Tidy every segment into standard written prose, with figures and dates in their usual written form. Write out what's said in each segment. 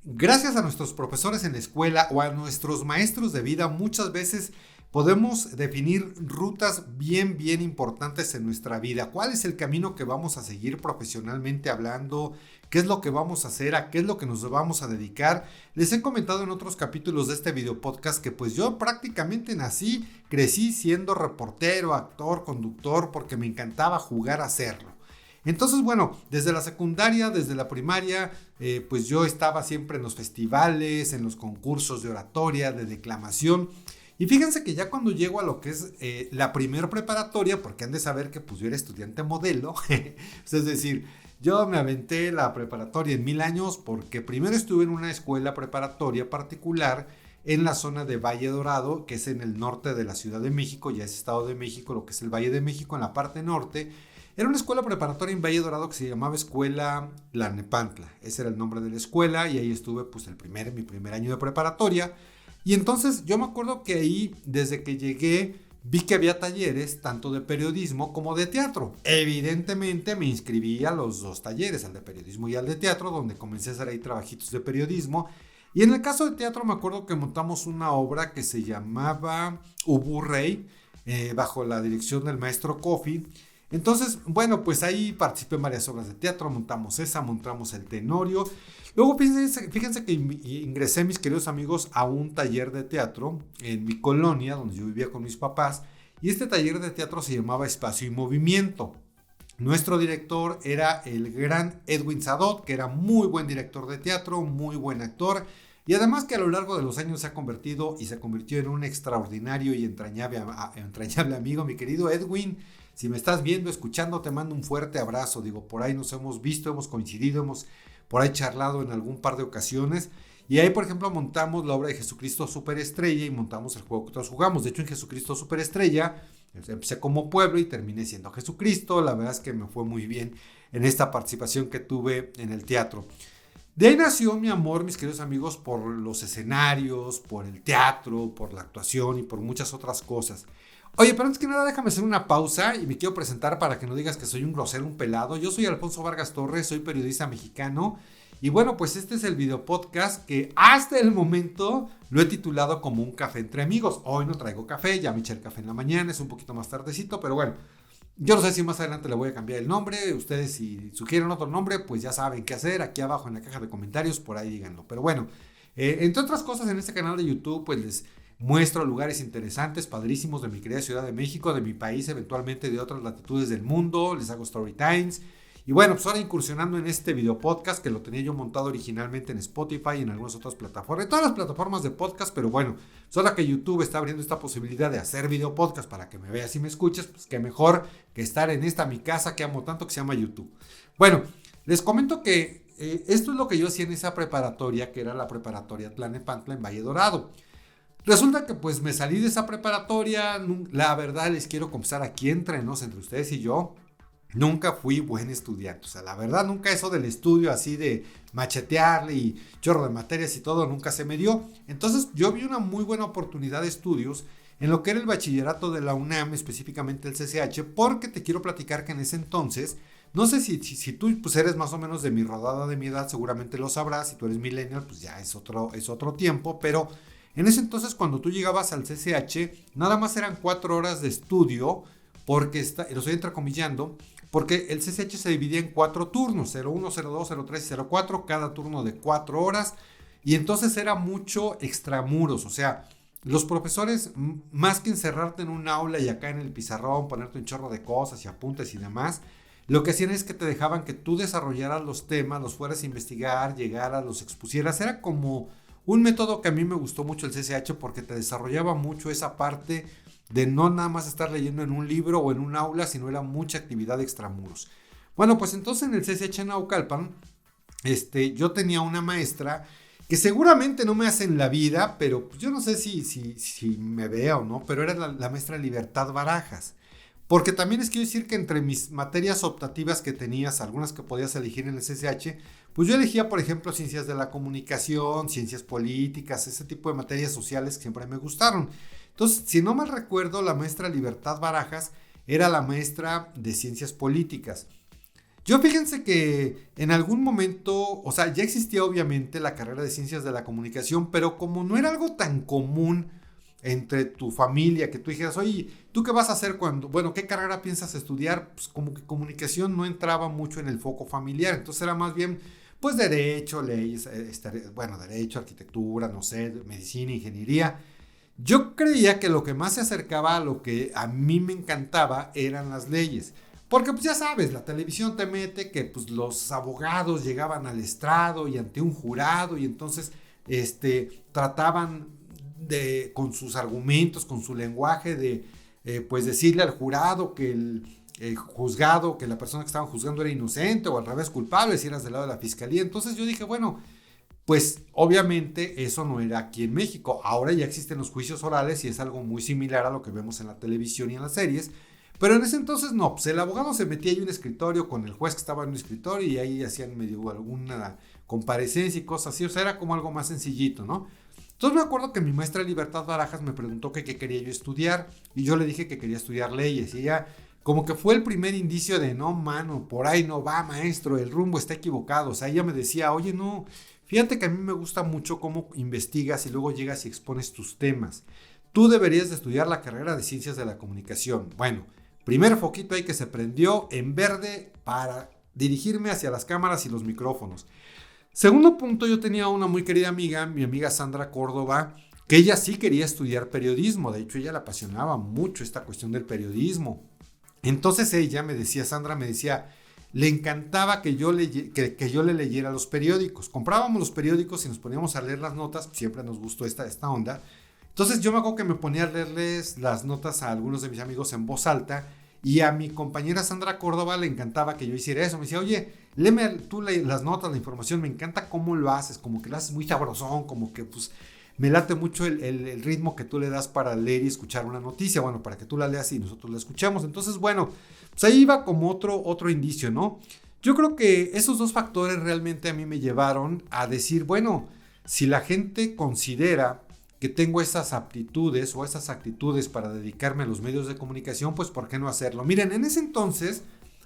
Gracias a nuestros profesores en la escuela o a nuestros maestros de vida, muchas veces podemos definir rutas bien importantes en nuestra vida. ¿Cuál es el camino que vamos a seguir profesionalmente hablando? ¿Qué es lo que vamos a hacer? ¿A qué es lo que nos vamos a dedicar? Les he comentado en otros capítulos de este video podcast que pues yo prácticamente crecí siendo reportero, actor, conductor, porque me encantaba jugar a hacerlo. Entonces, bueno, desde la secundaria, desde la primaria, pues yo estaba siempre en los festivales, en los concursos de oratoria, de declamación. Y fíjense que ya cuando llego a lo que es la primer preparatoria, porque han de saber que pues yo era estudiante modelo, es decir, yo me aventé la preparatoria en 1000 años porque primero estuve en una escuela preparatoria particular en la zona de Valle Dorado, que es en el norte de la Ciudad de México, ya es Estado de México, lo que es el Valle de México en la parte norte. Era una escuela preparatoria en Valle Dorado que se llamaba Escuela Tlalnepantla. Ese era el nombre de la escuela y ahí estuve pues mi primer año de preparatoria. Y entonces yo me acuerdo que ahí, desde que llegué, vi que había talleres tanto de periodismo como de teatro. Evidentemente me inscribí a los dos talleres, al de periodismo y al de teatro, donde comencé a hacer ahí trabajitos de periodismo. Y en el caso de teatro me acuerdo que montamos una obra que se llamaba Ubu Rey, bajo la dirección del maestro Coffey. Entonces, bueno, pues ahí participé en varias obras de teatro, montamos el Tenorio. Luego fíjense que ingresé, mis queridos amigos, a un taller de teatro en mi colonia, donde yo vivía con mis papás, y este taller de teatro se llamaba Espacio y Movimiento. Nuestro director era el gran Edwin Sadot, que era muy buen director de teatro, muy buen actor, y además que a lo largo de los años se convirtió en un extraordinario y entrañable amigo, mi querido Edwin. Si me estás viendo, escuchando, te mando un fuerte abrazo. Digo, por ahí nos hemos visto, hemos coincidido, hemos por ahí charlado en algún par de ocasiones. Y ahí, por ejemplo, montamos la obra de Jesucristo Superestrella y montamos el juego que todos jugamos. De hecho, en Jesucristo Superestrella empecé como pueblo y terminé siendo Jesucristo. La verdad es que me fue muy bien en esta participación que tuve en el teatro. De ahí nació mi amor, mis queridos amigos, por los escenarios, por el teatro, por la actuación y por muchas otras cosas. Oye, pero antes que nada déjame hacer una pausa y me quiero presentar para que no digas que soy un grosero, un pelado. Yo soy Alfonso Vargas Torres, soy periodista mexicano y bueno, pues este es el video podcast que hasta el momento lo he titulado como un café entre amigos. Hoy no traigo café, ya me eché el café en la mañana, es un poquito más tardecito, pero bueno, yo no sé si más adelante le voy a cambiar el nombre. Ustedes si sugieren otro nombre, pues ya saben qué hacer. Aquí abajo en la caja de comentarios, por ahí díganlo. Pero bueno, entre otras cosas en este canal de YouTube, pues les muestro lugares interesantes, padrísimos de mi querida Ciudad de México, de mi país, eventualmente de otras latitudes del mundo. Les hago story times. Y bueno, pues ahora incursionando en este video podcast que lo tenía yo montado originalmente en Spotify y en algunas otras plataformas, en todas las plataformas de podcast, pero bueno, pues ahora que YouTube está abriendo esta posibilidad de hacer video podcast para que me veas y me escuches, pues qué mejor que estar en esta mi casa que amo tanto que se llama YouTube. Bueno, les comento que esto es lo que yo hacía en esa preparatoria, que era la preparatoria Tlalnepantla en Valle Dorado. Resulta que pues me salí de esa preparatoria, la verdad les quiero confesar aquí entre ustedes y yo, nunca fui buen estudiante. O sea, la verdad nunca eso del estudio así de machetearle y chorro de materias y todo nunca se me dio. Entonces yo vi una muy buena oportunidad de estudios en lo que era el bachillerato de la UNAM, específicamente el CCH, porque te quiero platicar que en ese entonces, no sé si tú pues eres más o menos de mi rodada, de mi edad, seguramente lo sabrás. Si tú eres millennial, pues ya es otro tiempo, pero en ese entonces, cuando tú llegabas al CCH, nada más eran 4 horas de estudio, porque lo estoy entrecomillando, porque el CCH se dividía en 4 turnos, 01, 02, 03 y 04, cada turno de 4 horas, y entonces era mucho extramuros. O sea, los profesores, más que encerrarte en un aula y acá en el pizarrón, ponerte un chorro de cosas y apuntes y demás, lo que hacían es que te dejaban que tú desarrollaras los temas, los fueras a investigar, llegaras, los expusieras. Era como un método que a mí me gustó mucho el CCH porque te desarrollaba mucho esa parte de no nada más estar leyendo en un libro o en un aula, sino era mucha actividad extramuros. Bueno, pues entonces en el CCH en Naucalpan, yo tenía una maestra que seguramente no me hace en la vida, pero yo no sé si me vea o no, pero era la maestra Libertad Barajas. Porque también les quiero decir que entre mis materias optativas que tenías, algunas que podías elegir en el CCH, pues yo elegía, por ejemplo, ciencias de la comunicación, ciencias políticas, ese tipo de materias sociales que siempre me gustaron. Entonces, si no mal recuerdo, la maestra Libertad Barajas era la maestra de ciencias políticas. Yo fíjense que en algún momento, o sea, ya existía obviamente la carrera de ciencias de la comunicación, pero como no era algo tan común entre tu familia, que tú dijeras, oye, ¿tú qué vas a hacer cuando, bueno, qué carrera piensas estudiar? Pues como que comunicación no entraba mucho en el foco familiar, entonces era más bien, pues derecho, leyes, bueno, derecho, arquitectura, no sé, medicina, ingeniería. Yo creía que lo que más se acercaba a lo que a mí me encantaba eran las leyes. Porque pues ya sabes, la televisión te mete que pues los abogados llegaban al estrado y ante un jurado y entonces trataban de con sus argumentos, con su lenguaje de pues decirle al jurado que el juzgado, que la persona que estaban juzgando era inocente o al revés culpable si eras del lado de la fiscalía. Entonces yo dije, bueno, pues obviamente eso no era aquí en México. Ahora ya existen los juicios orales y es algo muy similar a lo que vemos en la televisión y en las series. Pero en ese entonces no, pues el abogado se metía ahí en un escritorio con el juez que estaba en un escritorio y ahí hacían medio alguna comparecencia y cosas así. O sea, era como algo más sencillito, ¿no? Entonces me acuerdo que mi maestra Libertad Barajas me preguntó que qué quería yo estudiar y yo le dije que quería estudiar leyes y ella como que fue el primer indicio de no, mano, por ahí no va, maestro, el rumbo está equivocado. O sea, ella me decía, oye, no, fíjate que a mí me gusta mucho cómo investigas y luego llegas y expones tus temas. Tú deberías de estudiar la carrera de Ciencias de la Comunicación. Bueno, primer foquito ahí que se prendió en verde para dirigirme hacia las cámaras y los micrófonos. Segundo punto, yo tenía una muy querida amiga, mi amiga Sandra Córdoba, que ella sí quería estudiar periodismo. De hecho, ella le apasionaba mucho esta cuestión del periodismo. Entonces ella me decía, Sandra me decía, le encantaba que yo le leyera los periódicos. Comprábamos los periódicos y nos poníamos a leer las notas. Siempre nos gustó esta onda. Entonces yo me acuerdo que me ponía a leerles las notas a algunos de mis amigos en voz alta. Y a mi compañera Sandra Córdoba le encantaba que yo hiciera eso. Me decía, oye, léeme tú las notas, la información. Me encanta cómo lo haces. Como que lo haces muy sabrosón. Como que pues me late mucho el ritmo que tú le das para leer y escuchar una noticia. Bueno, para que tú la leas y nosotros la escuchamos. Entonces, bueno, pues ahí iba como otro indicio, ¿no? Yo creo que esos dos factores realmente a mí me llevaron a decir, bueno, si la gente considera que tengo esas aptitudes o esas actitudes para dedicarme a los medios de comunicación, pues ¿por qué no hacerlo? Miren, en ese entonces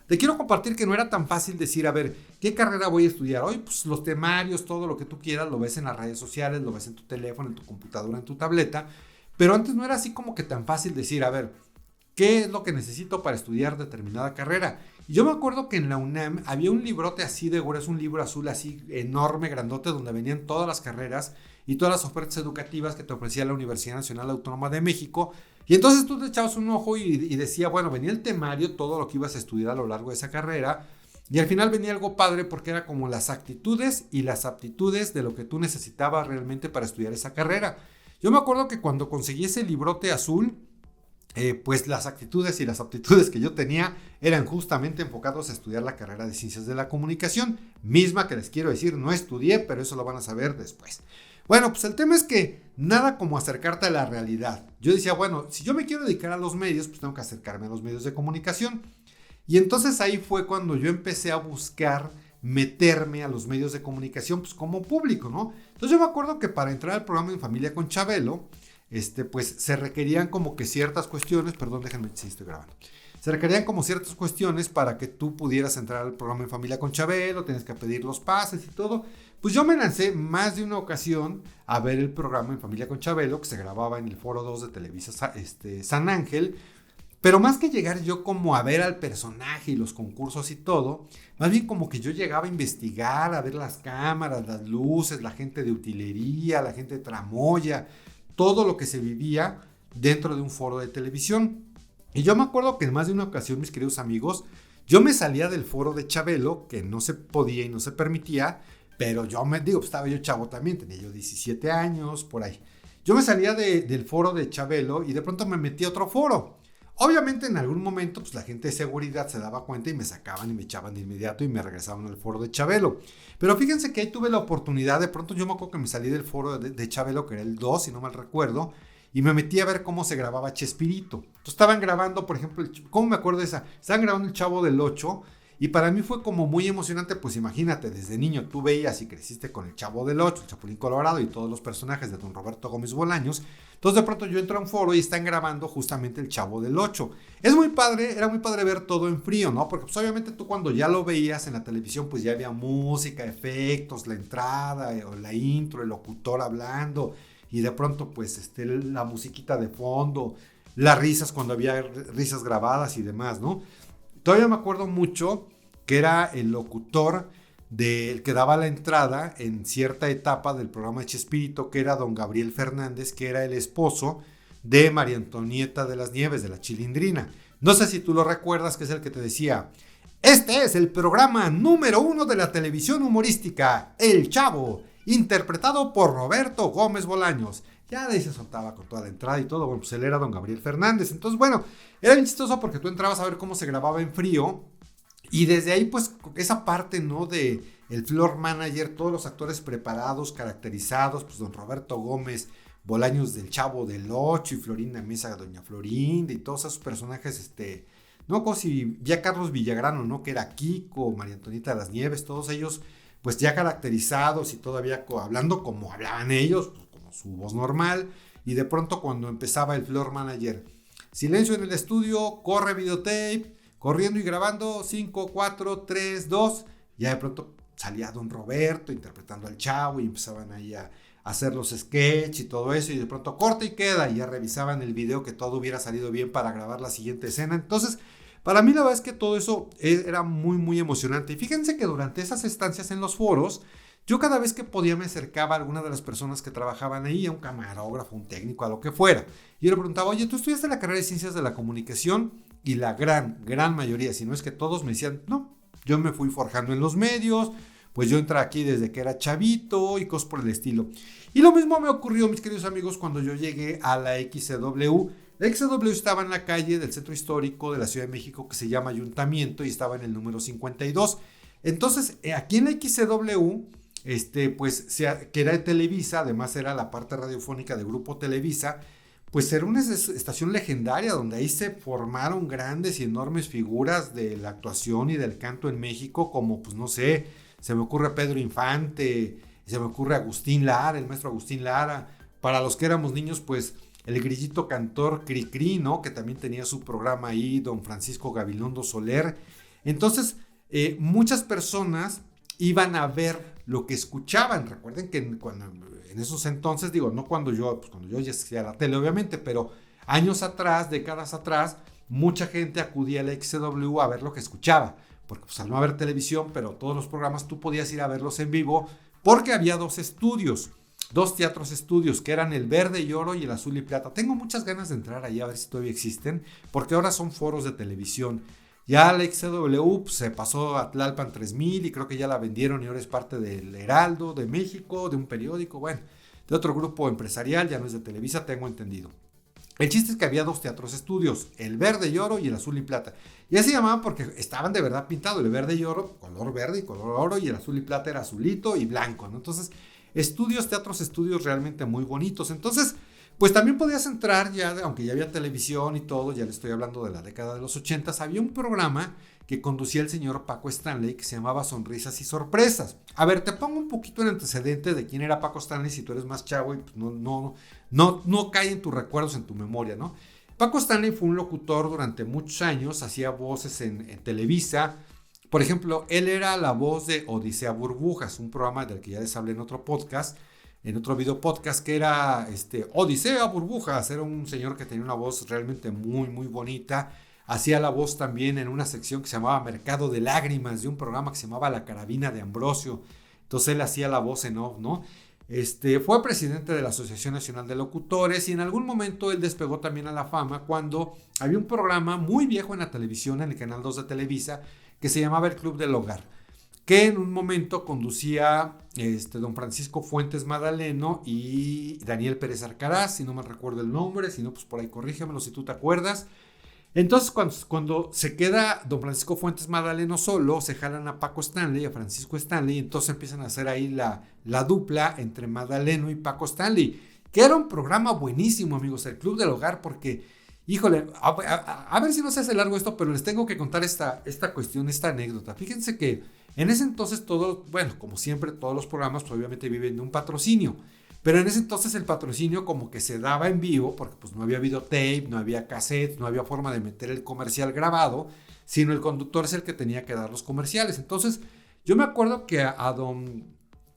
te quiero compartir que no era tan fácil decir, a ver, ¿qué carrera voy a estudiar? Hoy, pues los temarios, todo lo que tú quieras, lo ves en las redes sociales, lo ves en tu teléfono, en tu computadora, en tu tableta, pero antes no era así como que tan fácil decir, a ver, ¿qué es lo que necesito para estudiar determinada carrera? Y yo me acuerdo que en la UNAM había un librote así de grueso, un libro azul así enorme, grandote, donde venían todas las carreras y todas las ofertas educativas que te ofrecía la Universidad Nacional Autónoma de México. Y entonces tú te echabas un ojo y decía, bueno, venía el temario, todo lo que ibas a estudiar a lo largo de esa carrera. Y al final venía algo padre porque era como las actitudes y las aptitudes de lo que tú necesitabas realmente para estudiar esa carrera. Yo me acuerdo que cuando conseguí ese librote azul, pues las actitudes y las aptitudes que yo tenía eran justamente enfocados a estudiar la carrera de Ciencias de la Comunicación, misma que les quiero decir, no estudié, pero eso lo van a saber después. Bueno, pues el tema es que nada como acercarte a la realidad. Yo decía, bueno, si yo me quiero dedicar a los medios, pues tengo que acercarme a los medios de comunicación. Y entonces ahí fue cuando yo empecé a buscar meterme a los medios de comunicación, pues como público, ¿no? Entonces yo me acuerdo que para entrar al programa En Familia con Chabelo, pues se requerían como que ciertas cuestiones, perdón, déjenme, sí estoy grabando. Se requerían como ciertas cuestiones para que tú pudieras entrar al programa En Familia con Chabelo, tienes que pedir los pases y todo. Pues yo me lancé más de una ocasión a ver el programa En Familia con Chabelo, que se grababa en el Foro 2 de Televisa San Ángel. Pero más que llegar yo como a ver al personaje y los concursos y todo, más bien como que yo llegaba a investigar, a ver las cámaras, las luces, la gente de utilería, la gente de tramoya, todo lo que se vivía dentro de un foro de televisión. Y yo me acuerdo que en más de una ocasión, mis queridos amigos, yo me salía del foro de Chabelo, que no se podía y no se permitía, pero yo me digo, estaba yo chavo también, tenía yo 17 años, por ahí. Yo me salía del foro de Chabelo y de pronto me metí a otro foro. Obviamente en algún momento pues la gente de seguridad se daba cuenta y me sacaban y me echaban de inmediato y me regresaban al foro de Chabelo. Pero fíjense que ahí tuve la oportunidad, de pronto yo me acuerdo que me salí del foro de Chabelo, que era el 2, si no mal recuerdo, y me metí a ver cómo se grababa Chespirito. Entonces estaban grabando, por ejemplo, ¿cómo me acuerdo de esa? Estaban grabando El Chavo del 8 Y para mí fue como muy emocionante, pues imagínate, desde niño tú veías y creciste con el Chavo del Ocho, el Chapulín Colorado y todos los personajes de don Roberto Gómez Bolaños. Entonces de pronto yo entro a un foro y están grabando justamente el Chavo del Ocho. Es muy padre, era muy padre ver todo en frío, ¿no? Porque pues obviamente tú cuando ya lo veías en la televisión, pues ya había música, efectos, la entrada, o la intro, el locutor hablando, y de pronto pues la musiquita de fondo, las risas cuando había risas grabadas y demás, ¿no? Todavía me acuerdo mucho que era el locutor del que daba la entrada en cierta etapa del programa de Chespirito, que era don Gabriel Fernández, que era el esposo de María Antonieta de las Nieves, de la Chilindrina. No sé si tú lo recuerdas, que es el que te decía: este es el programa número 1 de la televisión humorística, El Chavo, interpretado por Roberto Gómez Bolaños. Ya de ahí se soltaba con toda la entrada y todo. Bueno, pues él era don Gabriel Fernández. Entonces, bueno, era bien chistoso porque tú entrabas a ver cómo se grababa en frío. Y desde ahí, pues, esa parte, ¿no? De el floor manager, todos los actores preparados, caracterizados, pues, don Roberto Gómez Bolaños del Chavo del Ocho, y Florinda Mesa, doña Florinda, y todos esos personajes, no, como si ya Carlos Villagrano, ¿no? Que era Kiko, María Antonieta de las Nieves, todos ellos, pues, ya caracterizados y todavía hablando como hablaban ellos, pues, como su voz normal. Y de pronto, cuando empezaba el floor manager: silencio en el estudio, corre videotape, corriendo y grabando, 5, 4, 3, 2, ya de pronto salía don Roberto interpretando al Chavo y empezaban ahí a hacer los sketches y todo eso, y de pronto corta y queda, y ya revisaban el video que todo hubiera salido bien para grabar la siguiente escena. Entonces, para mí la verdad es que todo eso era muy, muy emocionante. Y fíjense que durante esas estancias en los foros, yo cada vez que podía me acercaba a alguna de las personas que trabajaban ahí, a un camarógrafo, un técnico, a lo que fuera. Y yo le preguntaba: oye, ¿tú estudiaste la carrera de Ciencias de la Comunicación? Y la gran mayoría, si no es que todos, me decían: no, yo me fui forjando en los medios, pues yo entré aquí desde que era chavito y cosas por el estilo. Y lo mismo me ocurrió, mis queridos amigos, cuando yo llegué a la XCW. La XCW estaba en la calle del Centro Histórico de la Ciudad de México, que se llama Ayuntamiento, y estaba en el número 52. Entonces, aquí en la XCW, pues, que era de Televisa, además era la parte radiofónica de Grupo Televisa, pues era una estación legendaria donde ahí se formaron grandes y enormes figuras de la actuación y del canto en México, como, pues no sé, se me ocurre Pedro Infante, se me ocurre Agustín Lara, el maestro Agustín Lara. Para los que éramos niños, pues el grillito cantor Cricri, ¿no? Que también tenía su programa ahí, don Francisco Gabilondo Soler. Entonces, muchas personas iban a ver lo que escuchaban. Recuerden que en esos entonces, digo, no cuando yo ya existía la tele, obviamente, pero años atrás, décadas atrás, mucha gente acudía a la XCW a ver lo que escuchaba, porque pues al no haber televisión, pero todos los programas tú podías ir a verlos en vivo, porque había dos teatros estudios, que eran el Verde y Oro y el Azul y Plata. Tengo muchas ganas de entrar ahí a ver si todavía existen, porque ahora son foros de televisión. Ya la XCW se pasó a Tlalpan 3000 y creo que ya la vendieron, y ahora es parte del Heraldo de México, de un periódico, bueno, de otro grupo empresarial, ya no es de Televisa, tengo entendido. El chiste es que había dos teatros estudios, el Verde y Oro y el Azul y Plata. Y así se llamaban porque estaban de verdad pintados, el Verde y Oro, color verde y color oro, y el Azul y Plata era azulito y blanco, ¿no? Entonces, teatros estudios realmente muy bonitos. Entonces, pues también podías entrar ya, aunque ya había televisión y todo, ya le estoy hablando de la década de los 80, había un programa que conducía el señor Paco Stanley que se llamaba Sonrisas y Sorpresas. A ver, te pongo un poquito en antecedente de quién era Paco Stanley si tú eres más chavo y pues no cae en tus recuerdos, en tu memoria, ¿no? Paco Stanley fue un locutor durante muchos años, hacía voces en Televisa. Por ejemplo, él era la voz de Odisea Burbujas, un programa del que ya les hablé en otro podcast, en otro video podcast, que era Odisea Burbujas. Era un señor que tenía una voz realmente muy, muy bonita. Hacía la voz también en una sección que se llamaba Mercado de Lágrimas, de un programa que se llamaba La Carabina de Ambrosio. Entonces él hacía la voz en off, ¿no? Fue presidente de la Asociación Nacional de Locutores, y en algún momento él despegó también a la fama cuando había un programa muy viejo en la televisión, en el Canal 2 de Televisa, que se llamaba El Club del Hogar, que en un momento conducía don Francisco Fuentes Madaleno y Daniel Pérez Arcaraz, si no me recuerdo el nombre, si no, pues por ahí corrígemelo si tú te acuerdas. Entonces, cuando se queda don Francisco Fuentes Madaleno solo, se jalan a Paco Stanley, a Francisco Stanley, y entonces empiezan a hacer ahí la dupla entre Madaleno y Paco Stanley, que era un programa buenísimo, amigos, el Club del Hogar, porque Híjole, a ver si no se hace largo esto, pero les tengo que contar esta cuestión, esta anécdota. Fíjense que en ese entonces bueno, como siempre, todos los programas pues, obviamente viven de un patrocinio. Pero en ese entonces el patrocinio como que se daba en vivo, porque pues no había videotape, no había cassette, no había forma de meter el comercial grabado, sino el conductor es el que tenía que dar los comerciales. Entonces, yo me acuerdo que a don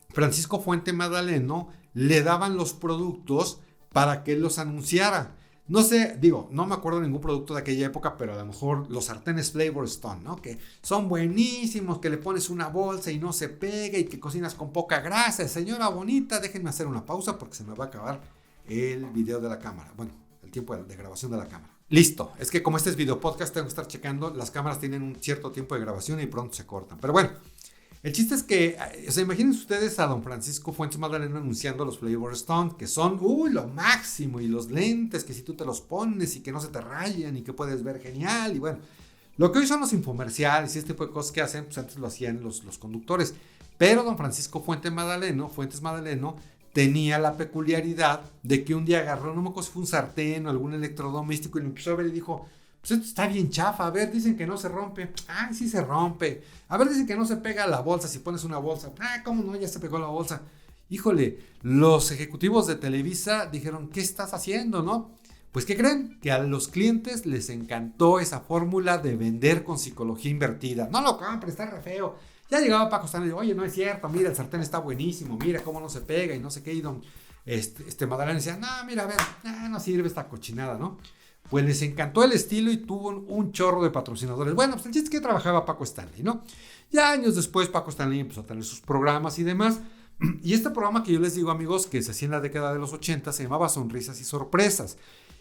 Francisco Fuente Madaleno le daban los productos para que él los anunciara. No sé, digo, no me acuerdo de ningún producto de aquella época, pero a lo mejor los sartenes Flavor Stone, ¿no? Que son buenísimos, que le pones una bolsa y no se pega y que cocinas con poca grasa. Señora bonita, déjenme hacer una pausa porque se me va a acabar el video de la cámara. Bueno, el tiempo de grabación de la cámara. Listo, es que como este es video podcast, tengo que estar checando. Las cámaras tienen un cierto tiempo de grabación y pronto se cortan. Pero bueno, el chiste es que, o sea, imaginen ustedes a don Francisco Fuentes Madaleno anunciando los Flavor Stone, que son, lo máximo, y los lentes, que si tú te los pones y que no se te rayan y que puedes ver genial, y bueno, lo que hoy son los infomerciales y este tipo de cosas que hacen, pues antes lo hacían los conductores, pero don Francisco Fuentes Madaleno tenía la peculiaridad de que un día agarró, no me acuerdo si fue un sartén o algún electrodoméstico y lo empezó a ver y dijo, pues esto está bien chafa, a ver, dicen que no se rompe, sí se rompe, a ver, dicen que no se pega la bolsa si pones una bolsa, cómo no, ya se pegó la bolsa. Híjole, los ejecutivos de Televisa dijeron, ¿qué estás haciendo, no? Pues, ¿qué creen? Que a los clientes les encantó esa fórmula de vender con psicología invertida. No lo compren, está re feo. Ya llegaba Paco Stanley y dijo, oye, no es cierto, mira, el sartén está buenísimo, mira cómo no se pega y no sé qué, y don Madalena decía, no, mira, a ver, no sirve esta cochinada, ¿no? Pues les encantó el estilo y tuvo un chorro de patrocinadores. Bueno, pues el chiste es que trabajaba Paco Stanley, ¿no? Ya años después Paco Stanley empezó a tener sus programas y demás. Y este programa que yo les digo, amigos, que se hacía en la década de los 80, se llamaba Sonrisas y Sorpresas.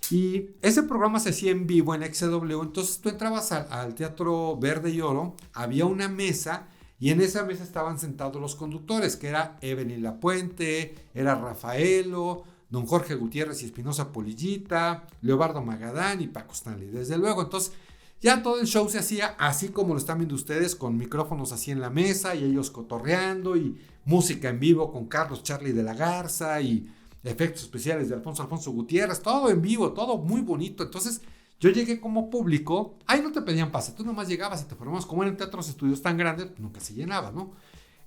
Y ese programa se hacía en vivo en XW. Entonces tú entrabas al Teatro Verde y Oro, había una mesa y en esa mesa estaban sentados los conductores, que era Evelyn Lapuente, era Rafaelo, don Jorge Gutiérrez y Espinosa Polillita, Leobardo Magadán y Paco Stanley, desde luego. Entonces ya todo el show se hacía así como lo están viendo ustedes, con micrófonos así en la mesa y ellos cotorreando y música en vivo con Carlos Charlie de la Garza y efectos especiales de Alfonso Gutiérrez, todo en vivo, todo muy bonito. Entonces yo llegué como público, ahí no te pedían pase, tú nomás llegabas y te formabas, como eran teatros estudios tan grandes, pues nunca se llenaba, ¿no?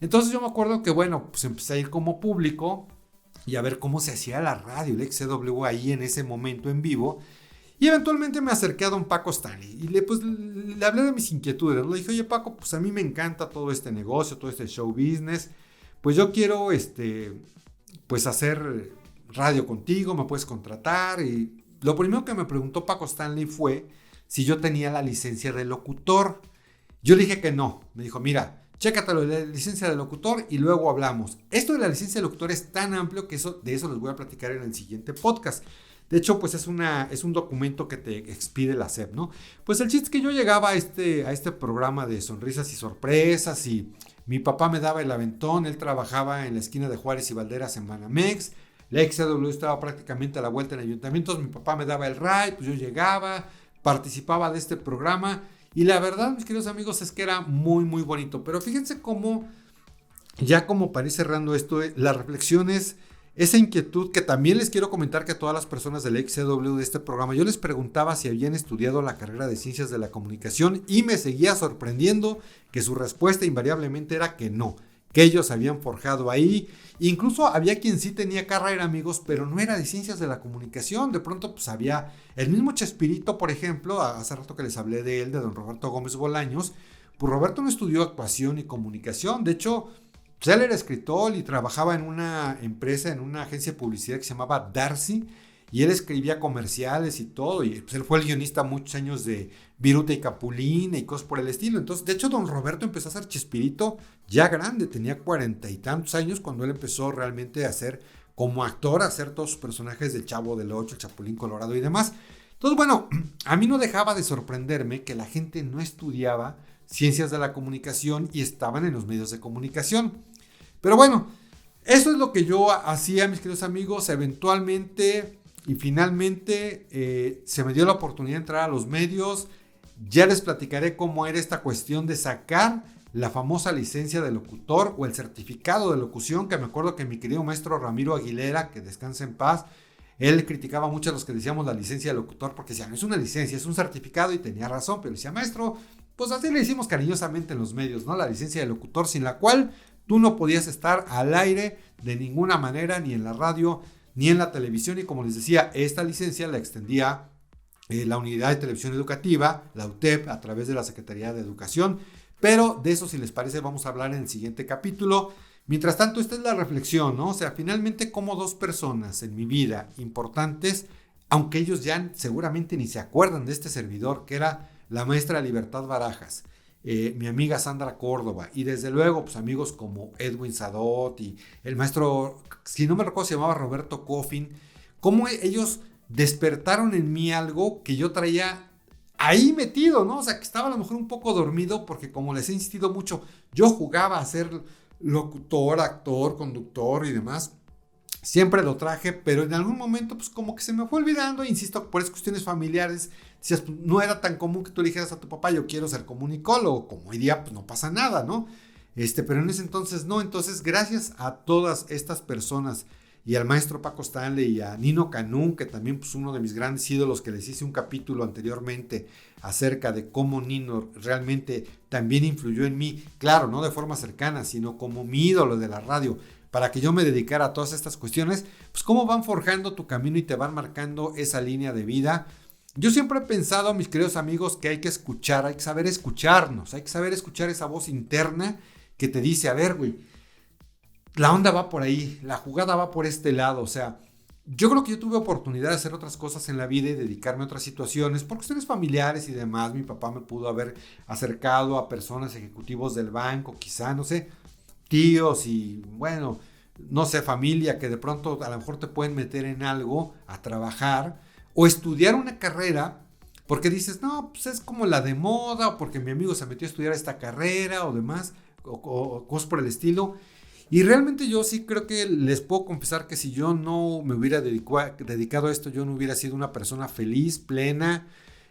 Entonces yo me acuerdo que bueno, pues empecé a ir como público y a ver cómo se hacía la radio, el XW ahí en ese momento en vivo. Y eventualmente me acerqué a don Paco Stanley y le hablé de mis inquietudes. Le dije, oye Paco, pues a mí me encanta todo este negocio, todo este show business. Pues yo quiero pues hacer radio contigo, me puedes contratar. Y lo primero que me preguntó Paco Stanley fue si yo tenía la licencia de locutor. Yo le dije que no. Me dijo, mira, chécatelo de la licencia de locutor y luego hablamos. Esto de la licencia de locutor es tan amplio que de eso les voy a platicar en el siguiente podcast. De hecho, pues es un documento que te expide la SEP, ¿no? Pues el chiste es que yo llegaba a este programa de Sonrisas y Sorpresas y mi papá me daba el aventón, él trabajaba en la esquina de Juárez y Valderas en Banamex, la XW estaba prácticamente a la vuelta en ayuntamientos, mi papá me daba el ride, pues yo llegaba, participaba de este programa y la verdad, mis queridos amigos, es que era muy, muy bonito. Pero fíjense cómo, ya como para ir cerrando esto, la reflexión es esa inquietud que también les quiero comentar que a todas las personas del XW de este programa, yo les preguntaba si habían estudiado la carrera de Ciencias de la Comunicación y me seguía sorprendiendo que su respuesta invariablemente era que no, que ellos habían forjado ahí. Incluso había quien sí tenía carrera, amigos, pero no era de Ciencias de la Comunicación. De pronto pues había el mismo Chespirito, por ejemplo, hace rato que les hablé de él, de don Roberto Gómez Bolaños. Pues Roberto no estudió actuación y comunicación, de hecho pues él era escritor y trabajaba en una empresa, en una agencia de publicidad que se llamaba Darcy, y él escribía comerciales y todo, y pues él fue el guionista muchos años de Viruta y Capulina y cosas por el estilo. Entonces, de hecho, don Roberto empezó a hacer Chespirito ya grande, tenía 40 y tantos años cuando él empezó realmente a hacer, como actor, a hacer todos sus personajes del Chavo del Ocho, el Chapulín Colorado y demás. Entonces, bueno, a mí no dejaba de sorprenderme que la gente no estudiaba Ciencias de la Comunicación y estaban en los medios de comunicación. Pero bueno, eso es lo que yo hacía, mis queridos amigos. Eventualmente y finalmente se me dio la oportunidad de entrar a los medios. Ya les platicaré cómo era esta cuestión de sacar la famosa licencia de locutor o el certificado de locución, que me acuerdo que mi querido maestro Ramiro Aguilera, que descanse en paz, Él criticaba mucho a los que decíamos la licencia de locutor porque decían, no es una licencia, es un certificado, y tenía razón, pero decía, maestro, pues así le hicimos cariñosamente en los medios, ¿no? La licencia de locutor sin la cual tú no podías estar al aire de ninguna manera, ni en la radio, ni en la televisión. Y como les decía, esta licencia la extendía la Unidad de Televisión Educativa, la UTEP, a través de la Secretaría de Educación. Pero de eso, si les parece, vamos a hablar en el siguiente capítulo. Mientras tanto, esta es la reflexión, ¿no? O sea, finalmente, como dos personas en mi vida importantes, aunque ellos ya seguramente ni se acuerdan de este servidor, que era la maestra Libertad Barajas, mi amiga Sandra Córdoba, y desde luego, pues amigos como Edwin Sadot y el maestro, si no me recuerdo, se llamaba Roberto Coffin, cómo ellos despertaron en mí algo que yo traía ahí metido, ¿no? O sea, que estaba a lo mejor un poco dormido, porque como les he insistido mucho, yo jugaba a ser locutor, actor, conductor y demás. Siempre lo traje, pero en algún momento pues como que se me fue olvidando, insisto, por esas cuestiones familiares, decías, pues, no era tan común que tú le dijeras a tu papá, yo quiero ser comunicólogo, como hoy día pues no pasa nada, ¿no? Pero en ese entonces no. Entonces gracias a todas estas personas y al maestro Paco Stanley y a Nino Canún, que también pues uno de mis grandes ídolos, que les hice un capítulo anteriormente acerca de cómo Nino realmente también influyó en mí, claro, no de forma cercana, sino como mi ídolo de la radio, para que yo me dedicara a todas estas cuestiones, pues cómo van forjando tu camino y te van marcando esa línea de vida. Yo siempre he pensado, mis queridos amigos, que hay que escuchar, hay que saber escucharnos, hay que saber escuchar esa voz interna que te dice, a ver, güey, la onda va por ahí, la jugada va por este lado. O sea, yo creo que yo tuve oportunidad de hacer otras cosas en la vida y dedicarme a otras situaciones por cuestiones familiares y demás. Mi papá me pudo haber acercado a personas, ejecutivos del banco, quizá, no sé, tíos y bueno, no sé, familia que de pronto a lo mejor te pueden meter en algo a trabajar o estudiar una carrera porque dices, no, pues es como la de moda, o porque mi amigo se metió a estudiar esta carrera o demás, o cosas por el estilo. Y realmente yo sí creo que les puedo confesar que si yo no me hubiera dedicado a esto, yo no hubiera sido una persona feliz, plena.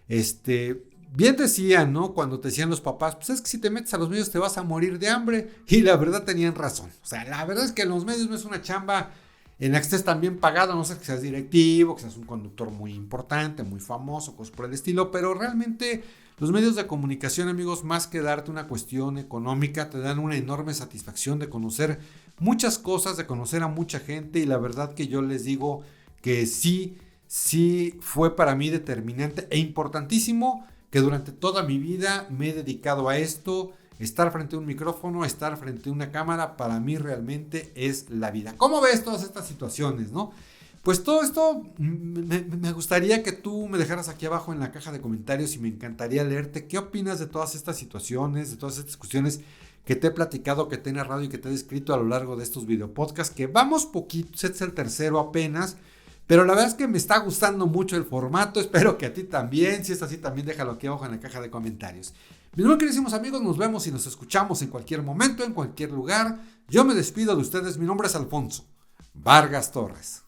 Bien decían, ¿no? Cuando te decían los papás, pues es que si te metes a los medios te vas a morir de hambre. Y la verdad tenían razón. O sea, la verdad es que en los medios no es una chamba en la que estés tan bien pagado, no sé que seas directivo, que seas un conductor muy importante, muy famoso, cosas por el estilo, pero realmente los medios de comunicación, amigos, más que darte una cuestión económica, te dan una enorme satisfacción de conocer muchas cosas, de conocer a mucha gente, y la verdad que yo les digo que sí fue para mí determinante e importantísimo que durante toda mi vida me he dedicado a esto. Estar frente a un micrófono, estar frente a una cámara, para mí realmente es la vida. ¿Cómo ves todas estas situaciones, no? Pues todo esto me gustaría que tú me dejaras aquí abajo en la caja de comentarios y me encantaría leerte. ¿Qué opinas de todas estas situaciones, de todas estas cuestiones que te he platicado, que te he narrado y que te he descrito a lo largo de estos videopodcasts? Que vamos poquito, este es el tercero apenas, pero la verdad es que me está gustando mucho el formato. Espero que a ti también. Si es así, también déjalo aquí abajo en la caja de comentarios. Mis muy queridos amigos, nos vemos y nos escuchamos en cualquier momento, en cualquier lugar. Yo me despido de ustedes. Mi nombre es Alfonso Vargas Torres.